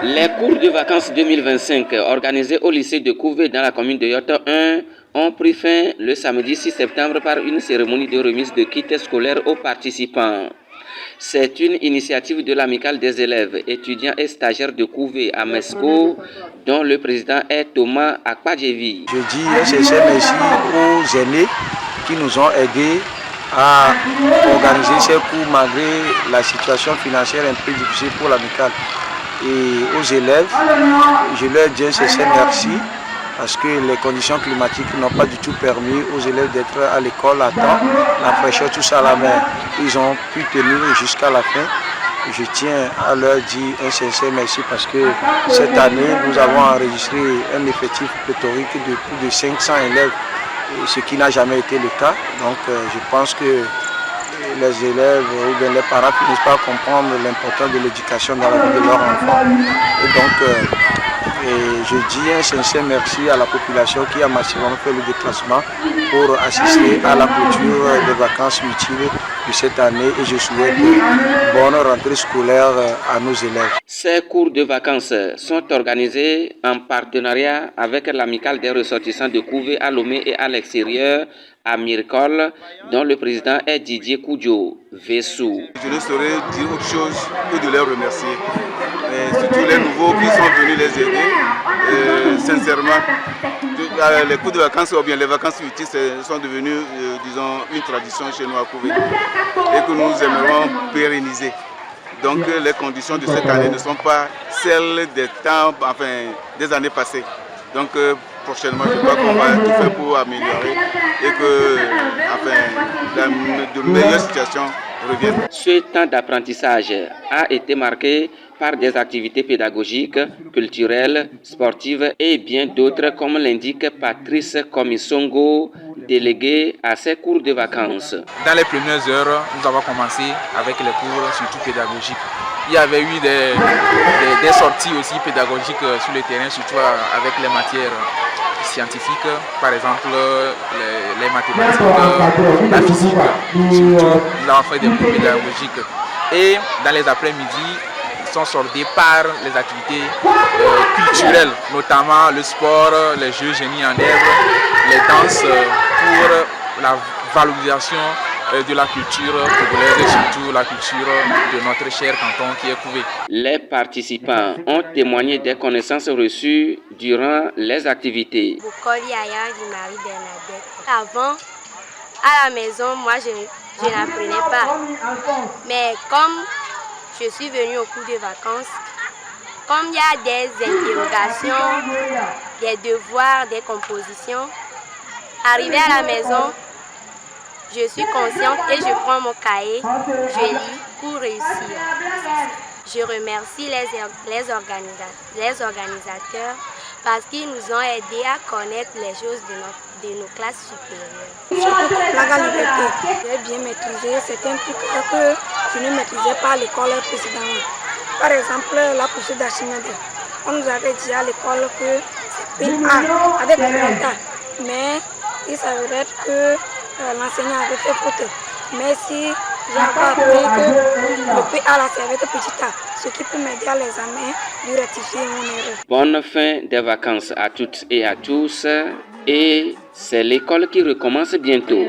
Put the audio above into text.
Les cours de vacances 2025 organisés au lycée de Couvé dans la commune de Yoto 1 ont pris fin le samedi 6 septembre par une cérémonie de remise de kits scolaires aux participants. C'est une initiative de l'amicale des élèves, étudiants et stagiaires de Couvé à Mesco, dont le président est Thomas Akpadjevi. Je dis un sincère merci aux aînés qui nous ont aidés à organiser ces cours malgré la situation financière un peu difficile pour l'amicale. Et aux élèves, je leur dis un sincère merci parce que les conditions climatiques n'ont pas du tout permis aux élèves d'être à l'école à temps, la fraîcheur, tout ça à la main. Ils ont pu tenir jusqu'à la fin. Je tiens à leur dire un sincère merci parce que cette année, nous avons enregistré un effectif pléthorique de plus de 500 élèves, ce qui n'a jamais été le cas. Donc je pense que les élèves ou bien les parents finissent par comprendre l'importance de l'éducation dans la vie de leurs enfants. Et donc, je dis un sincère merci à la population qui a massivement fait le déplacement pour assister à la clôture des vacances utiles de cette année et je souhaite une bonne rentrée scolaire à nos élèves. Ces cours de vacances sont organisés en partenariat avec l'amicale des ressortissants de Couvé à Lomé et à l'extérieur à Mircol, dont le président est Didier Koudjo Vessou. Je ne saurais dire autre chose que de les remercier. Et surtout les nouveaux qui sont venus les aider. Sincèrement, les cours de vacances ou bien les vacances utiles sont devenus, disons, une tradition chez nous à Couvé et que nous aimerions pérenniser. Donc les conditions de cette année ne sont pas celles des temps, enfin, des années passées. Donc prochainement, je crois qu'on va tout faire pour améliorer et que, enfin, de meilleures situations reviennent. Ce temps d'apprentissage a été marqué par des activités pédagogiques, culturelles, sportives et bien d'autres, comme l'indique Patrice Komissongo, délégué à ces cours de vacances. Dans les premières heures, nous avons commencé avec les cours surtout pédagogiques. Il y avait eu des sorties aussi pédagogiques sur le terrain, surtout avec les matières scientifiques, par exemple les mathématiques, la physique, surtout là on fait des cours pédagogiques. Et dans les après-midi, sont soldés par les activités culturelles, notamment le sport, les jeux génie en herbe, les danses pour la valorisation de la culture congolaise et surtout la culture de notre cher canton qui est Couvé. Les participants ont témoigné des connaissances reçues durant les activités. Avant, à la maison, moi je n'apprenais pas, mais comme je suis venue au cours de vacances, comme il y a des interrogations, des devoirs, des compositions, arrivé à la maison, je suis consciente et je prends mon cahier, je lis pour réussir. Je remercie les organisateurs parce qu'ils nous ont aidés à connaître les choses de nos classes supérieures. La liberté, j'ai bien maîtrisé certains trucs que je ne maîtrisais pas à l'école précédemment. Par exemple, la poursuite d'Archimède. On nous avait dit à l'école que c'est PA avec longtemps, mais il s'avérait que l'enseignant avait fait faute. Mais si j'ai encore appris que le PA là, c'est avec petit A, ce qui peut m'aider à l'examen de rectifier mon erreur. Bonne fin des vacances à toutes et à tous, et c'est l'école qui recommence bientôt.